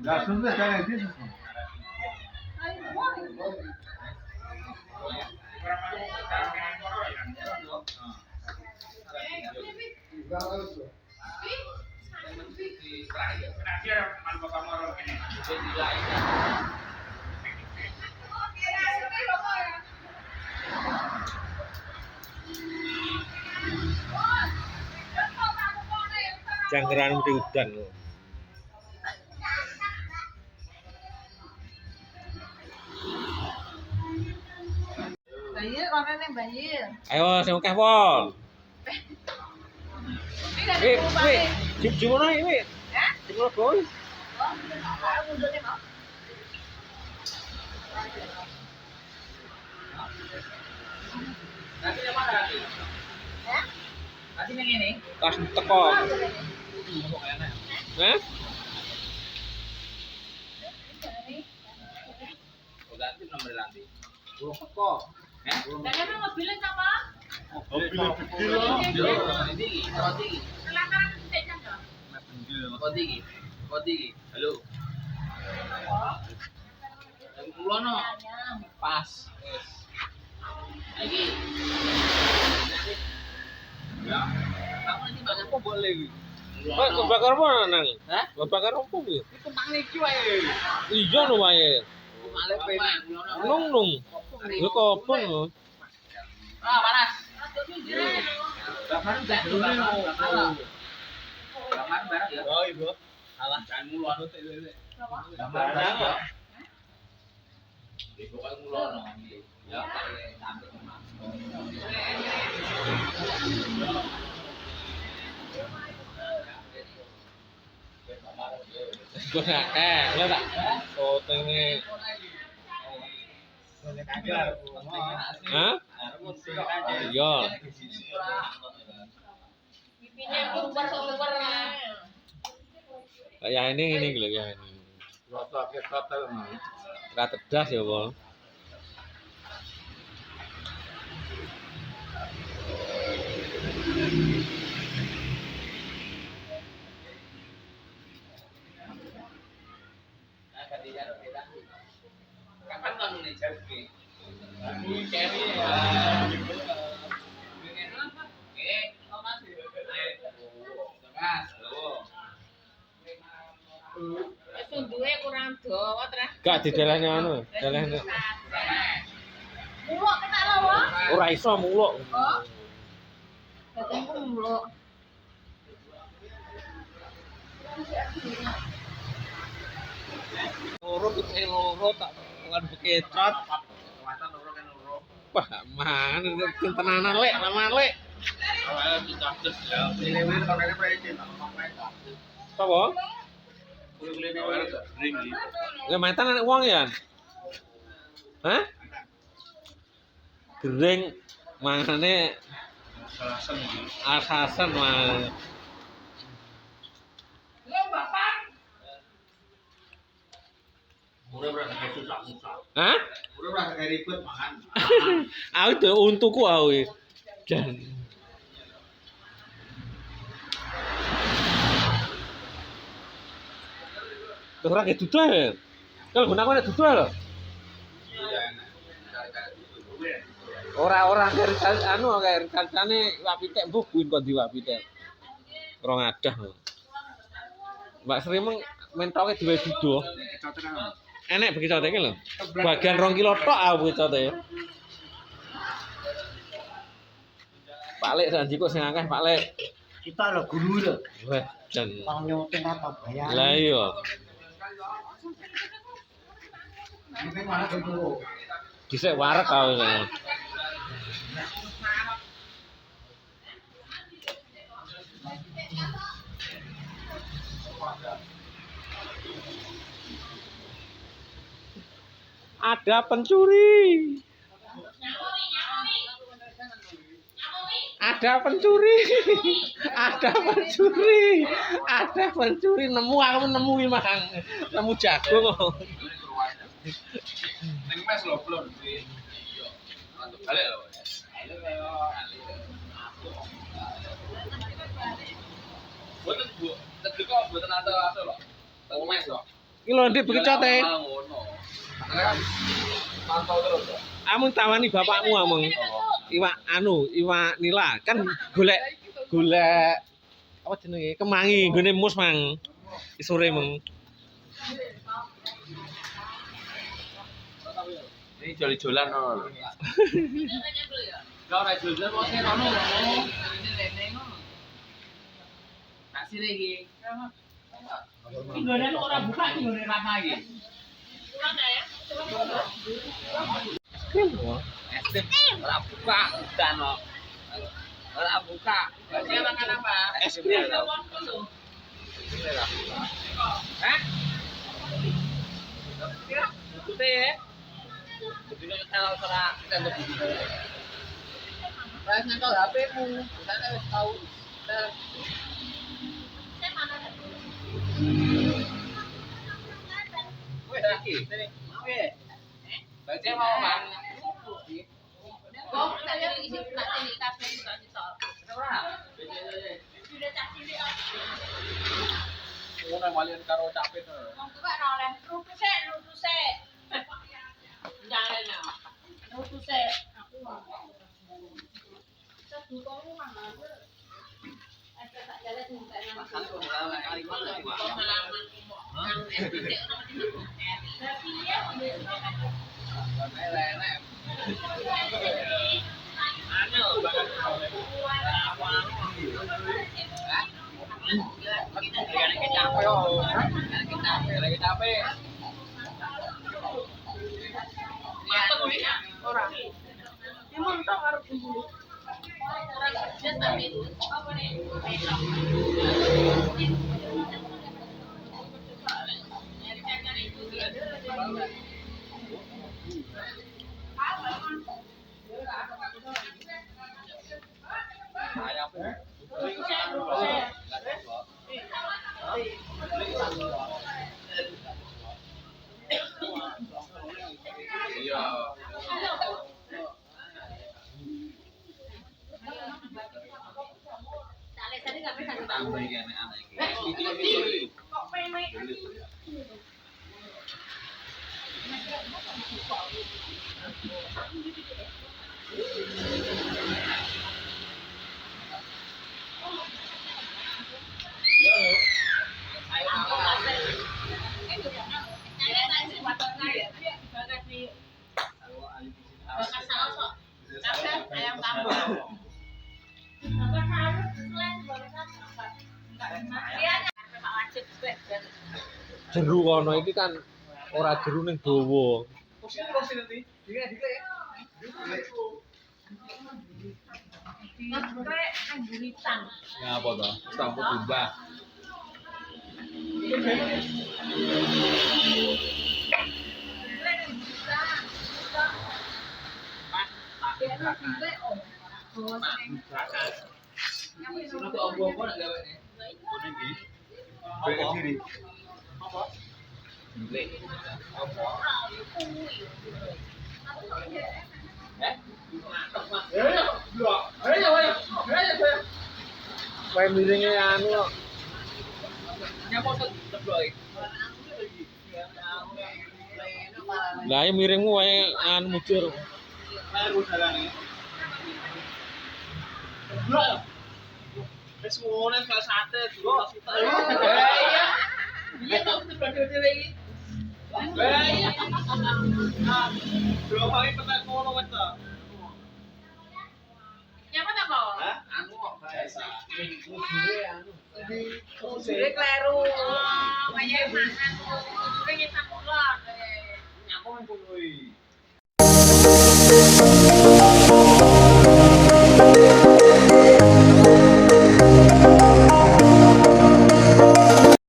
Aslında sen ediyorsun. Cangkran di hutan. Banjir, orangnya banjir. Ayo sing akeh pol. Ini Gimana ini? Hah? Gimana boy? Kasih yang ini. Pas teko. Hah? Ganti nomor nanti. Belum teko. Jangan mobilnya sama. Mobil kecil Tinggi, tinggi. Silakan cekkan dong. Tinggi. Tinggi. Halo. Yang pulau no. Pas. Lagi. Ya. Kamu nanti bakar apa boleh? Pak bakar apa nang? Hah? Bakar apa kuwi? Itu mang iki wae. Ijo no wae. Male pengen. Nung. Lho kopong lho. Ah, panas. Bakar udah dulu. Bakar barang ya. Oh, Ibu. Alah, jangan mulu anu teh. Barang ya. Di pokoknya ngulono. Ya, sampai Gue akeh, lho tak. Fotone. Hah? Iya. Pipinya keluar. Kayak ini lho ya ini. Rasa ketat mah. Ora tedas ya, Bol. kapan kamu nih jadi? Ini carry ya. Oke, Mas, Itu duwe kurang dawa terus. Gak di dalane anu, dalane. Muluk kena lho. Ora iso muluk. Oh. Katanya muluk. Loro iki loro tak kan bekecot. kekuatan loro kan loro. Wah, mana tenanan lek, lama lek. Awalnya dicabut ya. Ini pakainya presiden. Sapa? Kulit-kulitnya awalnya ring gitu. Ya mantan anak uang ya? Hah? Gering mangane Salasan gitu. asasan mah. Lo Bapak. Udah berasa kayak susah. Hah? Udah berasa kayak ribet makan. Aku tuh untukku aku. Dan tuh ora kayak duduk ya. Kalau gunaku nek duduk lho. Ora kayak anu kayak kancane wapitek mbok buin kok di wapitek. Rong adah. Mbak Sri meng mentoke diwe duduh. Enek begitu iki lho. Bagian 2 kilo tok aku begitu. Pak Lek janji kok sing akeh Pak Lek. Kita lo guru lo. Wah, jan. Bang nyoting apa bayar? Lah iya. Ini mana dulu? Dhisik wareg aku. Ada pencuri. Ada pencuri. Ada pencuri. Ada pencuri. Nemu aku nemu mang. Nemu jagung. Neng mes lo belum sih. Balik lo. Buatan bu, tadi kok buatan atau lo? Tengok mes lo. Iki lho Dik bekecote. Mantau terus. Amung tawani bapakmu amung. Iwak nila kan golek apa jenenge kemangi nggone mus mang. Sore meng. Ini joli-jolan no. Kau ora jol-jolan kok sing ono. Ini rene ngono. Tak sire iki. Tinggalane ora buka tinggalane Rama iki. Es krim ora buka udan kok. Ora buka. Dia makan apa? Es krim. Hah? Putih ya? Betul kalau ora tembok gitu. Ras nangkal HP-mu, sana wis tau. Wes lagi, sini. Oke. Baca mau Bang. Kok saya isi pula ini kafe juga ditol. Ora. Sudah cak cilik. Ngono malian karo capek to. Wong tuwa ora oleh rutu sik. Jangan ya. Rutu sik. Aku mau. Sedu kamu mana? Ada tak jalan minta nama. Makan kok ora kali mana iki, Pak. Pengalaman yang SD orang itu. Tapi ya Enak. Anu banget. Lagi capek yo. Lagi capek. Orang. Emang tak harus dulu. Orang kerja tapi apa nih? Iya. Tadi nggak bisa Tambah iki aneh-aneh iki. kok pemek. Jeru kono iki kan ora jeru ning dawa. Ya apa to? Sampun dimbah. Sudah tuh obo-obo nak gawe ne. Beli diri. Apa? Kae miringe anu kok. Nyapa tuh teblok. Lah ya miringmu wae anu mujur. Baru dalane. Wis ngono kok sate dulu sate. Iya. Iya kok teblok lagi. Iya. Bro, kami petak ngono wes to. Nyapa tak kok? Hah? Anu kok biasa. Ujure kleru. Kaya mangan. Ujure nyetak ulon. Nyapa men kuwi.